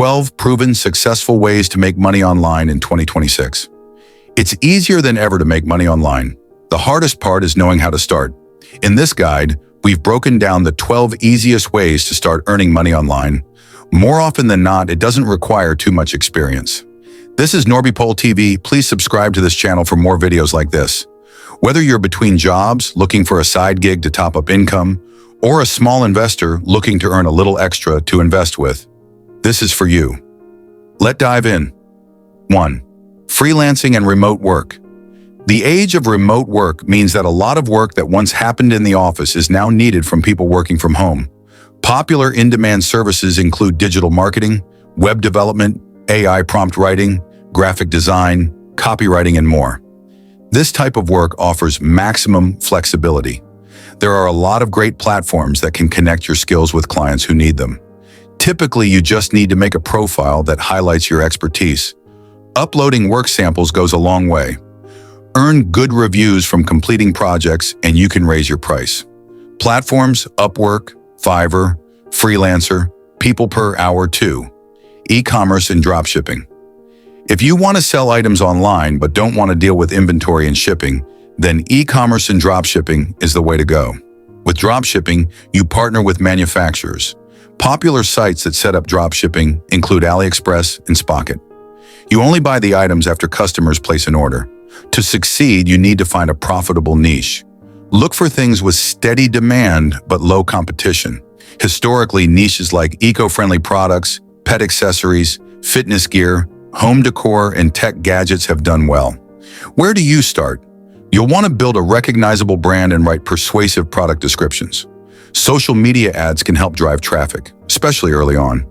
12 proven successful ways to make money online in 2026. It's easier than ever to make money online. The hardest part is knowing how to start. In this guide, we've broken down the 12 easiest ways to start earning money online. More often than not, it doesn't require too much experience. This is NorbyPole TV. Please subscribe to this channel for more videos like this. Whether you're between jobs, looking for a side gig to top up income, or a small investor looking to earn a little extra to invest with, this is for you. Let's dive in. 1. Freelancing and remote work. The age of remote work means that a lot of work that once happened in the office is now needed from people working from home. Popular in-demand services include digital marketing, web development, AI prompt writing, graphic design, copywriting, and more. This type of work offers maximum flexibility. There are a lot of great platforms that can connect your skills with clients who need them. Typically, you just need to make a profile that highlights your expertise. Uploading work samples goes a long way. Earn good reviews from completing projects and you can raise your price. Platforms: Upwork, Fiverr, Freelancer, People Per Hour 2. E-commerce and dropshipping. If you want to sell items online but don't want to deal with inventory and shipping, then e-commerce and dropshipping is the way to go. With dropshipping, you partner with manufacturers. Popular sites that set up dropshipping include AliExpress and Spocket. You only buy the items after customers place an order. To succeed, you need to find a profitable niche. Look for things with steady demand but low competition. Historically, niches like eco-friendly products, pet accessories, fitness gear, home decor, and tech gadgets have done well. Where do you start? You'll want to build a recognizable brand and write persuasive product descriptions. Social media ads can help drive traffic, especially early on.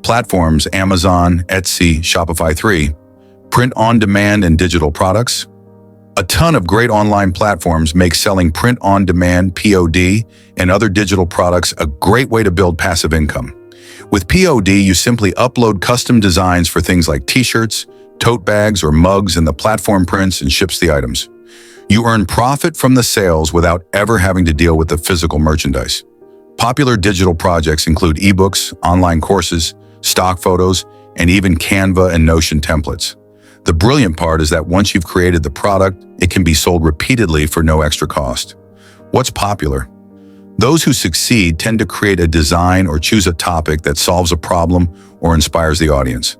Platforms: Amazon, Etsy, Shopify 3. Print on demand and digital products. A ton of great online platforms make selling print on demand (POD) and other digital products a great way to build passive income. With POD, you simply upload custom designs for things like t-shirts, tote bags, or mugs, and the platform prints and ships the items. You earn profit from the sales without ever having to deal with the physical merchandise. Popular digital projects include ebooks, online courses, stock photos, and even Canva and Notion templates. The brilliant part is that once you've created the product, it can be sold repeatedly for no extra cost. What's popular? Those who succeed tend to create a design or choose a topic that solves a problem or inspires the audience.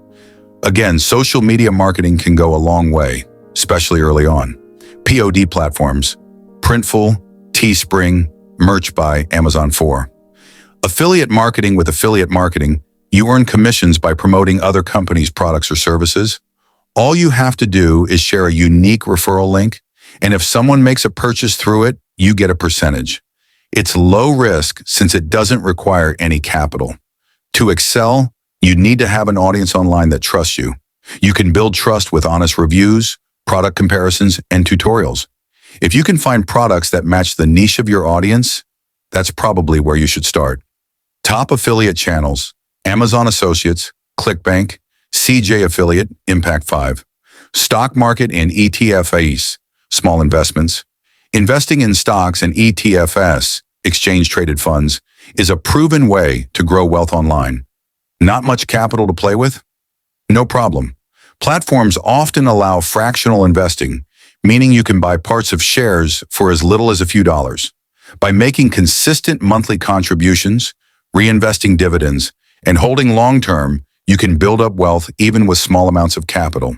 Again, social media marketing can go a long way, especially early on. POD platforms: Printful, Teespring, Merch-Buy, Amazon 4. Affiliate marketing. With affiliate marketing, you earn commissions by promoting other companies' products or services. All you have to do is share a unique referral link, and if someone makes a purchase through it, you get a percentage. It's low risk since it doesn't require any capital. To excel, you need to have an audience online that trusts you. You can build trust with honest reviews, product comparisons, and tutorials. If you can find products that match the niche of your audience, that's probably where you should start. Top affiliate channels: Amazon Associates, ClickBank, CJ Affiliate, Impact 5. Stock market and ETFs, small investments. Investing in stocks and ETFs, exchange-traded funds, is a proven way to grow wealth online. Not much capital to play with? No problem. Platforms often allow fractional investing, meaning you can buy parts of shares for as little as a few dollars. By making consistent monthly contributions, reinvesting dividends, and holding long-term, you can build up wealth even with small amounts of capital.